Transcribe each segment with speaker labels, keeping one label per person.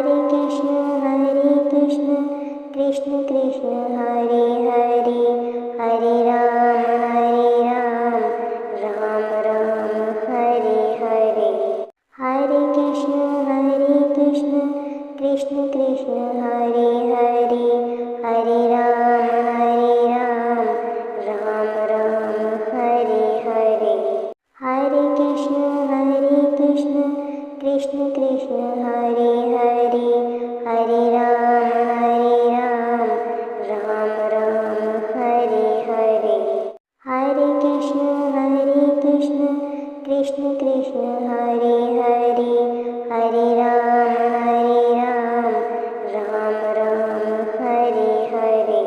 Speaker 1: Hare Krishna Krishna Krishna Hare Hare, Hare Ram Ram Ram Hare Hare. Hare Krishna Krishna Krishna Hare Hare, Hare Ram Ram Ram Hare Hare. Hare Krishna Krishna Krishna Hare Hare, Hare Ram Ram Ram Hare Hare. Hare Krishna Krishna Krishna Hare Hare, Hare Ram Ram Ram Hare Hare.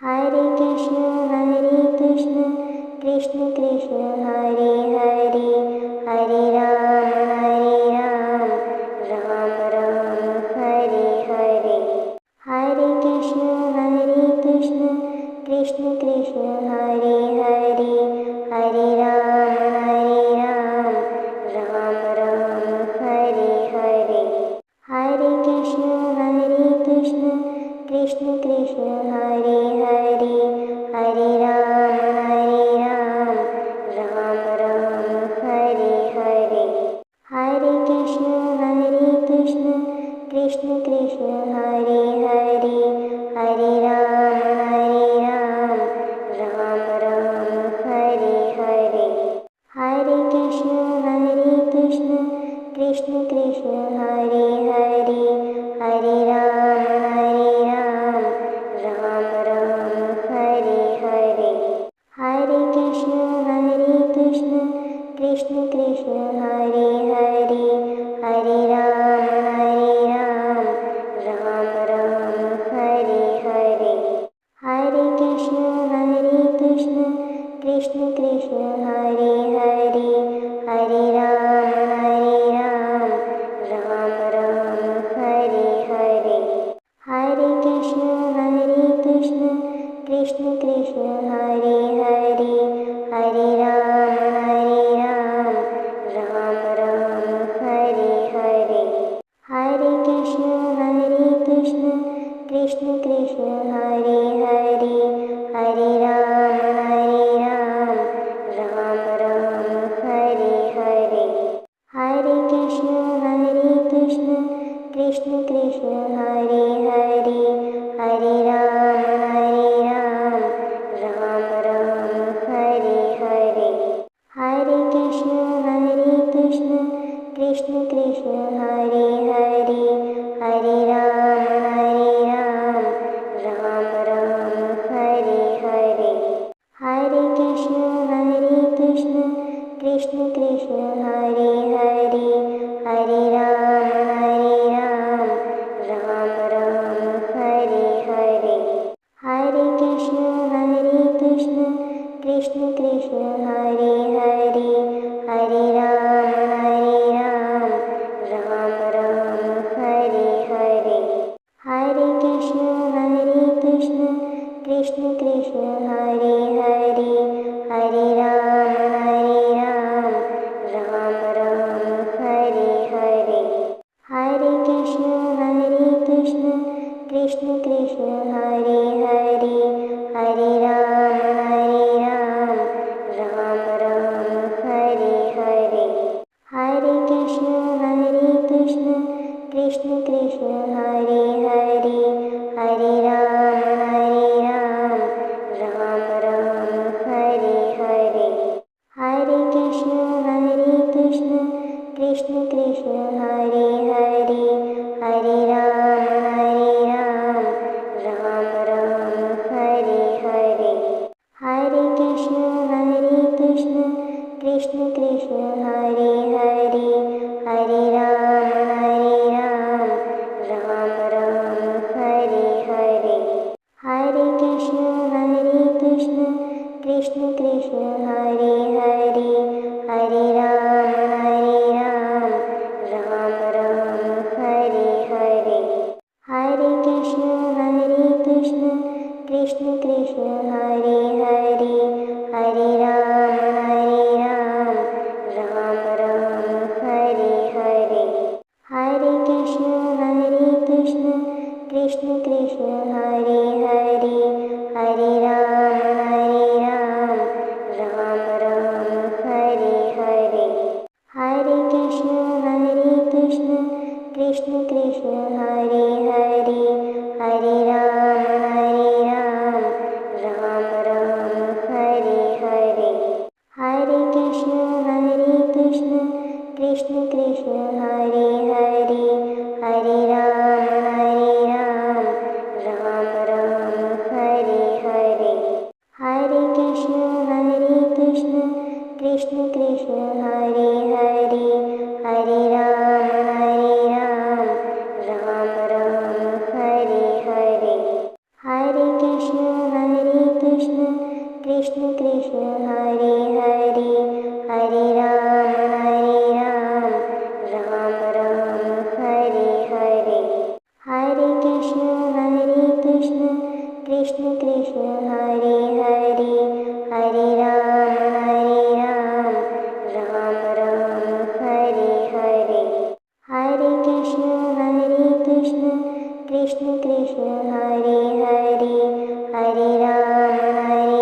Speaker 1: Hare Krishna Krishna Krishna Hare Hare, Hare Ram Ram Ram Hare Hare. Hare Krishna Krishna Krishna Hare Hare, Hare Ram Ram Ram Hare Hare. Hare Krishna Krishna Krishna Hare Hare, Hare Ram Ram Ram Hare Hare. Hare Krishna Krishna Krishna Hare Hare, Hare Ram Ram Ram Hare Hare. Hare Krishna Krishna Krishna Hare Hare, Hare Ram Ram Ram Hare Hare. Hare Krishna Krishna Krishna Hare Hare, Hare Ram Ram Ram Hare Hare. Hare Krishna Krishna Krishna Hare Hare, Hare Ram Ram Ram Hare Hare. Hare Krishna Krishna Krishna Hare Hare, Hare Ram Ram Hare Hare. Hare Krishna Krishna Krishna Hare Hare, Hare Ram Ram Hare Hare. Hare Krishna Krishna Krishna Hare Hare, Hare Ram Ram Hare Hare. Hare Krishna Krishna Krishna Hare Hare, Hare Ram Ram Hare Hare. Hare Krishna Krishna Krishna Hare Hare, Hare Ram Ram Hare Hare. Hare Krishna Krishna Krishna Hare Hare, Hare Ram Ram Hare Hare. Hare Krishna Krishna Krishna Hare Hare, Hare Ram Ram Hare Hare. Hare Krishna Krishna Krishna Hare Hare, Hare Ram Ram Hare Hare. Hare Krishna Krishna Krishna Hare Hare, Hare Ram Ram Hare Hare. Hare Krishna Krishna Krishna Hare Hare, Hare Ram Ram Hare Hare. Hare Krishna Krishna Krishna Hare Hare, Hare Ram Ram Hare Hare. Hare Krishna Krishna Krishna Hare Hare, Hare Ram Ram Hare Hare. Hare Krishna Krishna Krishna Hare Hare, Hare Ram Ram Hare Hare. Hare Krishna Krishna Krishna Hare Hare Hare Ram Ram Ram Hare Hare Hare Krishna Krishna Krishna Hare Hare Hare Ram Ram Ram Hare Hare Hare Krishna Krishna Krishna Hare Hare Hare Ram Ram Ram Hare Hare Hare Krishna Krishna Krishna Hare Hare Hare Ram Ram Ram Hare Hare Hare Krishna Krishna Krishna Hare Hare Hare Ram Ram Ram Hare Hare Hare Krishna Krishna Krishna Hare Hare Hare Ram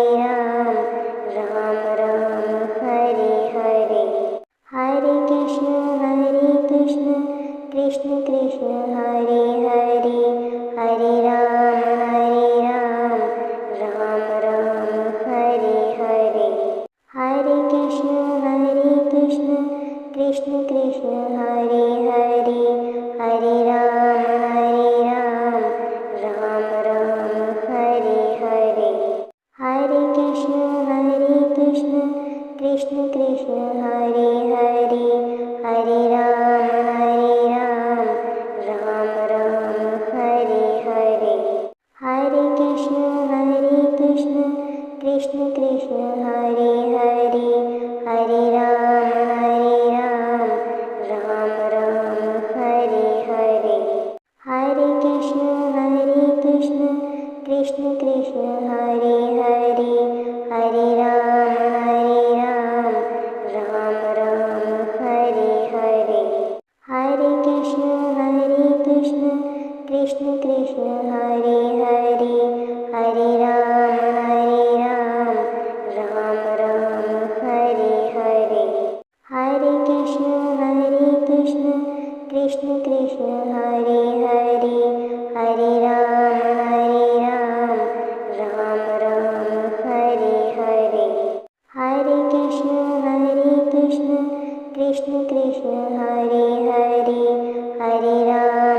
Speaker 1: Ram Hare Hare Hare Krishna Krishna Krishna Hare Hare Hare Ram Ram Hare Hare Hare Krishna Krishna Krishna Hare Hare Hare Ram Ram Hare Hare Hare Krishna Krishna Krishna Hare Hare Hare Ram Ram Hare Hare Hare Krishna Krishna Krishna Hare Hare Hare Ram Ram Hare Hare Hare Krishna Krishna Krishna Hare Hare Hare Ram Ram Hare Hare Hare Krishna Krishna Krishna Hare Hare Hare Ram Ram Hare Hare Hare Krishna Krishna Krishna Hare Hare Hare Ram Ram Hare Hare Hare Krishna Krishna Krishna Hare Hare Hare Ram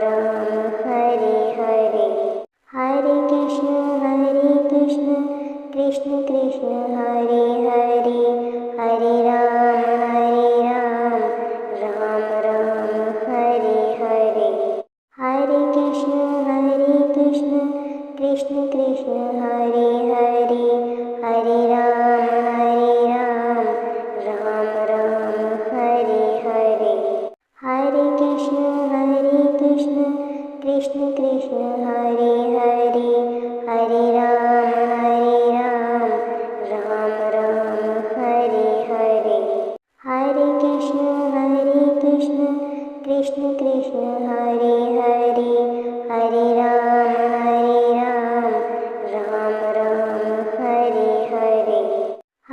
Speaker 1: Ram Hare Hare Hare Krishna Krishna Krishna Hare Hare Hare Ram Ram Hare Hare Hare Krishna Krishna Krishna Hare Hare Hare Ram Ram Hare Hare Hare Krishna Krishna Krishna Hare Hare Hare Ram Ram Hare Hare Hare Krishna Krishna Krishna Hare Hare Hare Ram Ram Hare Hare Hare Krishna Krishna Krishna Hare Hare Hare Ram Hare Hare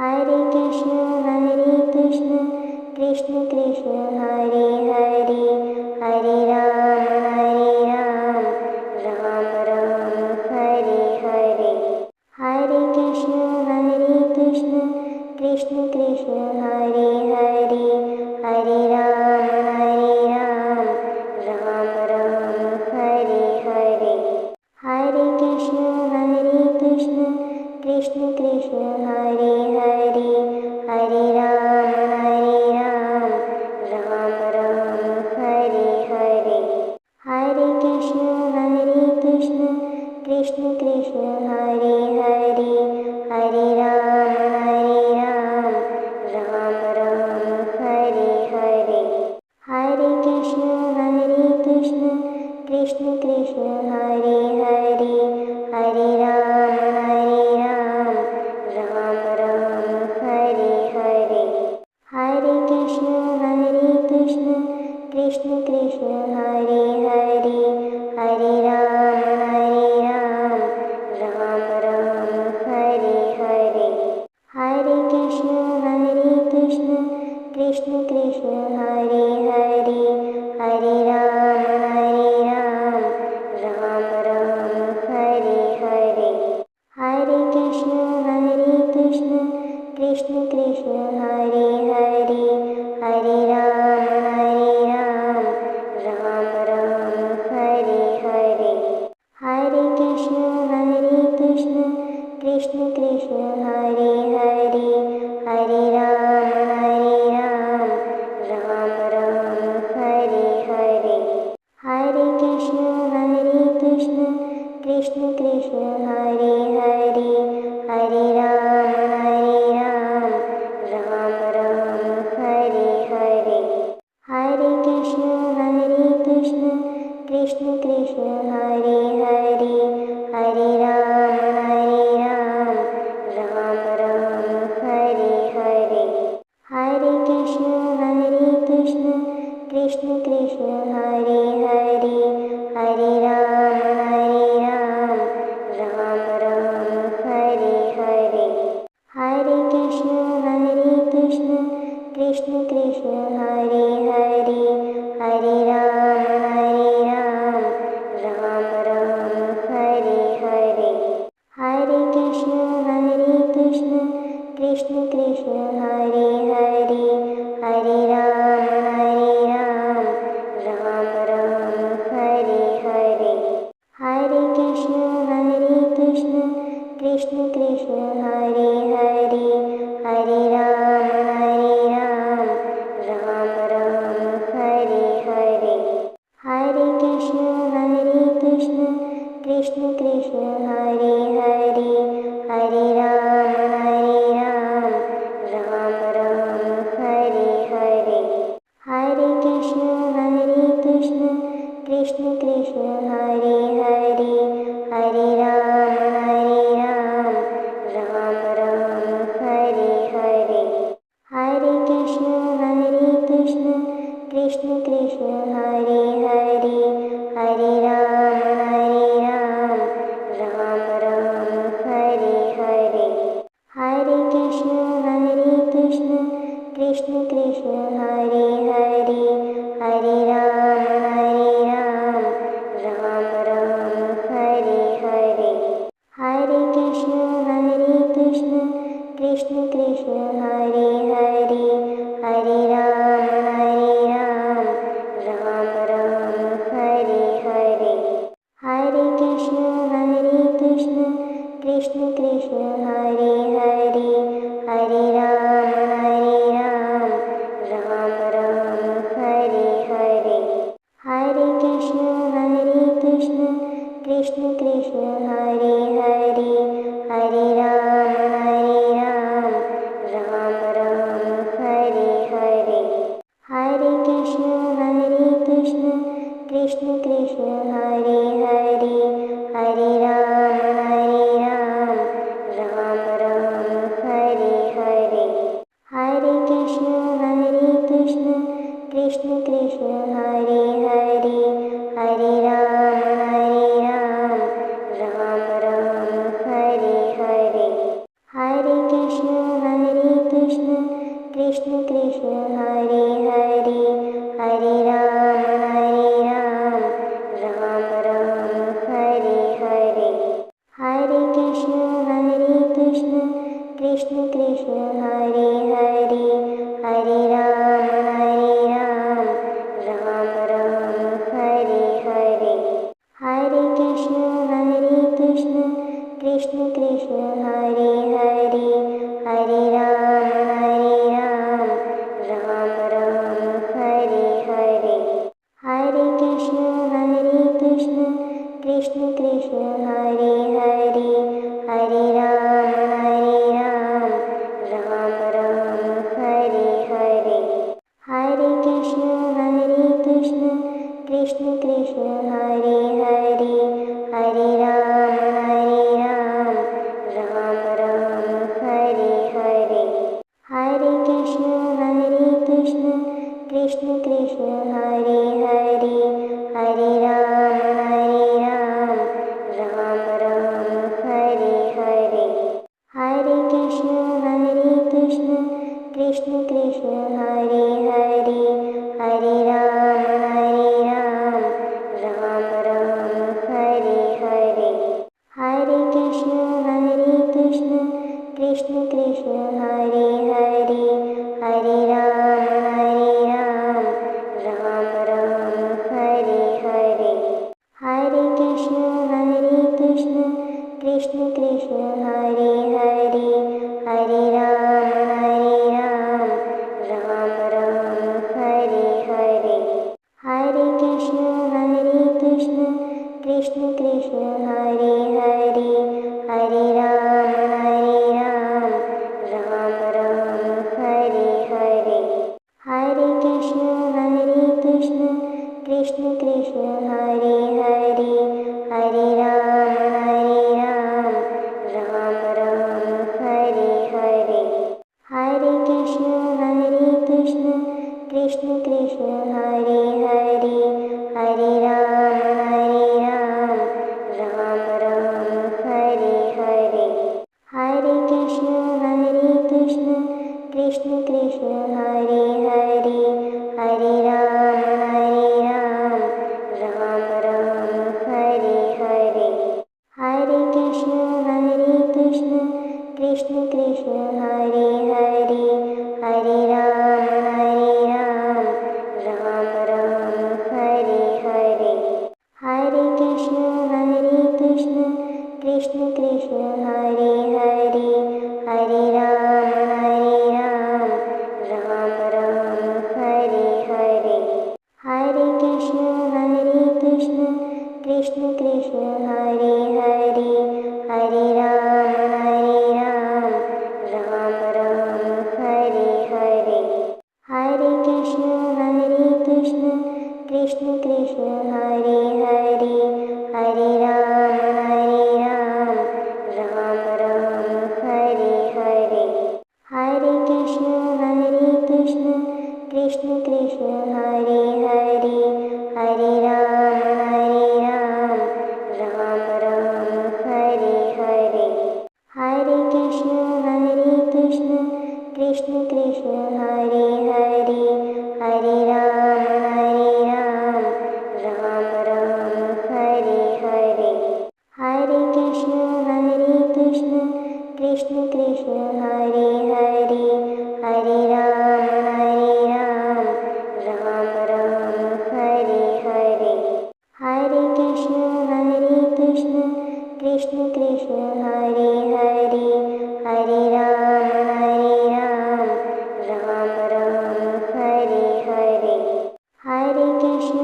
Speaker 1: Hare Krishna Krishna Krishna Hare Hare Hare Ram Hare Hare Hare Krishna Krishna Krishna Hare Hare Hare Ram Hare Hare Hare Krishna Krishna Krishna Hare Hare Hare Ram Hare Hare Hare Krishna Krishna Krishna Hare Hare Hare Ram Hare Hare Hare Krishna Krishna Krishna Hare Hare Hare Ram Hare Hare Hare Krishna Krishna Krishna Hare Krishna Hare Hare Hare Ram Ram Ram Hare Hare. Hare Krishna Krishna Krishna Hare Hare Hare Ram Ram Ram Hare Hare. Hare Krishna Krishna Krishna Hare Hare Hare Ram Ram Ram Hare Hare. Hare Krishna Krishna Krishna Hare Hare Hare Ram Ram Ram Hare Hare. Hare Krishna Krishna Krishna Hare Hare Hare Ram Ram Ram Hare Hare. Hare Krishna Krishna Krishna Hare Hare Hare Ram Ram Ram Hare Hare. Hare Krishna Krishna Krishna Hare Hare Hare Ram Ram Ram Hare Hare. Hare Krishna Krishna Krishna Hare Hare Hare Ram Ram Ram Hare Hare. Hare Krishna Krishna Krishna Hare Hare Hare Ram Ram Ram Hare Hare. Hare Krishna Krishna Krishna Hare Hare Hare Ram Ram Ram Hare Hare. Hare Krishna Krishna Krishna Hare Hare Hare Ram Ram Ram Hare Hare. Hare Krishna Krishna Krishna Hare Hare Hare Ram Ram Ram Hare Hare. Hare Krishna Krishna Krishna Hare Hare Hare Ram Ram Ram Hare Hare. Hare Krishna Krishna Krishna Hare Hare Hare Ram Ram Ram Hare Hare. Hare Krishna Krishna Krishna Hare Hare Hare Ram Ram Ram Hare Hare. Hare Krishna Krishna Krishna Hare Hare Hare Ram Ram Ram Hare Hare. Hare Krishna Krishna Krishna Hare Hare Hare Ram Ram Ram Hare Hare. Hare Krishna Krishna Krishna Hare Hare Hare Ram Ram Ram Hare Hare. Hare Krishna Krishna Krishna Hare Hare Hare Ram Ram Ram Hare Hare. Hare Krishna Krishna Krishna Hare Hare Hare Ram Ram Ram Hare Hare. Hare Krishna Krishna Krishna Hare Hare Hare Ram Ram Ram Hare Hare. Hare Krishna Krishna Krishna Hare Hare Hare Ram Ram Ram Hare Hare. Hare Krishna Krishna Krishna Hare Hare Hare Ram Ram Ram Hare Hare. Hare Krishna Krishna Krishna Hare Hare Hare Ram Ram Ram Hare Hare. Hare Krishna Krishna Krishna Hare Hare Krishna Krishna Hare Hare, Hare Ram Ram Ram Hare Hare. Hare Krishna Krishna Krishna Hare Hare, Hare Ram Ram Ram Hare Hare. Hare Krishna Krishna Krishna Hare Hare, Hare Ram Ram Ram Hare Hare. Hare Krishna Krishna Krishna Hare Hare, Hare Ram Ram Ram Hare Hare. Hare Krishna Krishna Krishna Hare Hare, Hare Ram Ram Ram Hare Hare. Hare Krishna Krishna Krishna Hare Hare, Hare Ram Ram Hare Hare. Hare Krishna Krishna Krishna Hare Hare, Hare Ram Ram Hare Hare. Hare Krishna Krishna Krishna Hare Hare, Hare Ram Ram Hare Hare. Hare Krishna Krishna Krishna Hare Hare, Hare Ram Ram Hare Hare. Hare Krishna Krishna Krishna Hare Hare, Hare Ram Ram Hare Hare. Hare Krishna Krishna Krishna Hare Hare, Hare Ram Ram Hare Hare. Hare Krishna Krishna Krishna Hare Hare, Hare Ram Ram Hare Hare. Hare Krishna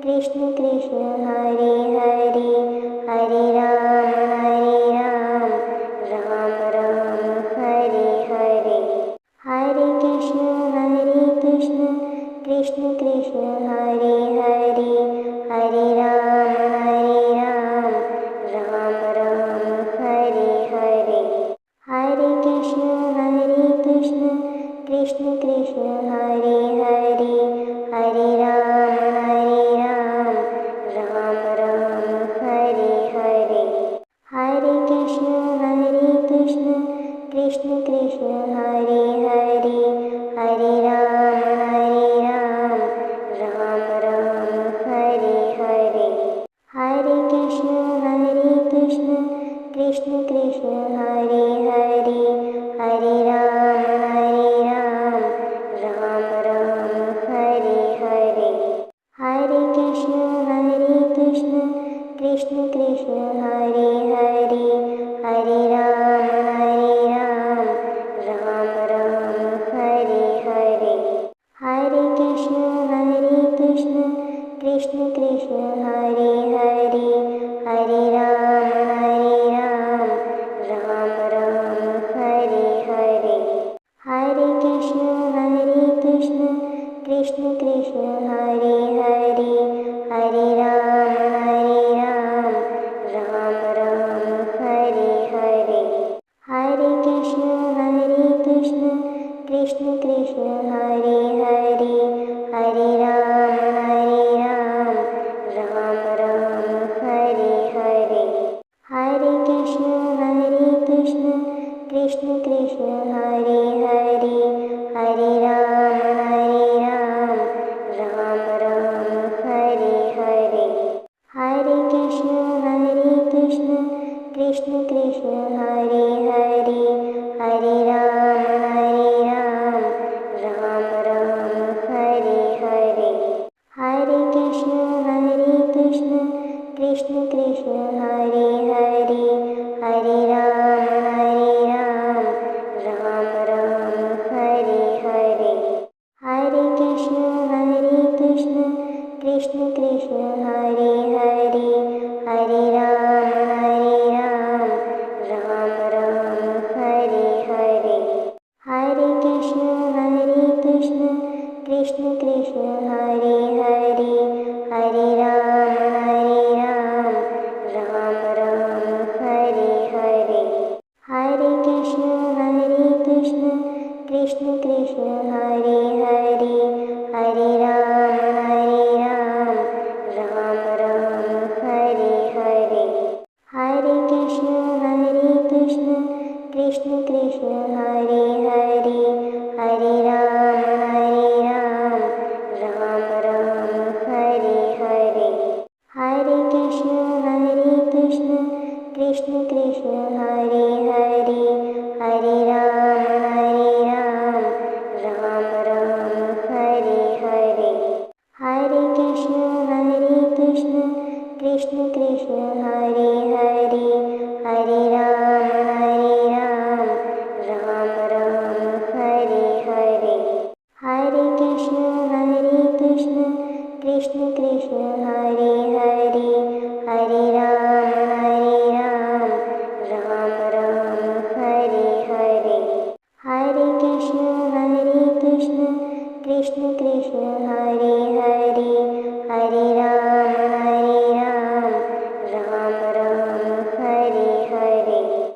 Speaker 1: Krishna Krishna Hare Hare, Hare Ram Ram Hare Hare. Hare Krishna Krishna Krishna Hare Hare, Hare Ram Ram Hare Hare. Hare Krishna Krishna Krishna Hare Hare, Hare Ram Ram Hare Hare. Hare Krishna Krishna Krishna Hare Hare, Hare Ram Ram Hare Hare. Hare Krishna Krishna Krishna Hare Hare, Hare Ram Ram Hare Hare. Hare Krishna Krishna Krishna Hare Hare, Hare Ram Ram Hare Hare. Hare Krishna Krishna Krishna Hare Hare, Hare Ram Ram Hare Hare. Hare Krishna Krishna Krishna Hare Hare, Hare Ram Ram Hare Hare. Hare Krishna Krishna Krishna Hare Hare, Hare Ram Ram Hare Hare. Hare Krishna Krishna Krishna Hare Hare, Hare Ram Ram Hare Hare. Hare Krishna Krishna Krishna Hare Hare, Hare Ram Ram Hare Hare. Hare Krishna Krishna Krishna Hare Hare, Hare Ram Ram Hare Hare. Hare Krishna Krishna Krishna Krishna Hare Hare Hare Ram Ram Ram Hare Hare. Hare Krishna Krishna Krishna Hare Hare Hare Ram Ram Ram Hare Hare. Hare Krishna Krishna Krishna Hare Hare Hare Ram Ram Ram Hare Hare. Hare Krishna Krishna Krishna Hare Hare Hare Ram Ram Ram Hare Hare. Hare Krishna Krishna Krishna Hare Hare Hare Ram Ram Ram Hare Hare. Hare Krishna Krishna Krishna Hare Hare Hare Ram Ram Ram Hare Hare. Hare Krishna Krishna Krishna Hare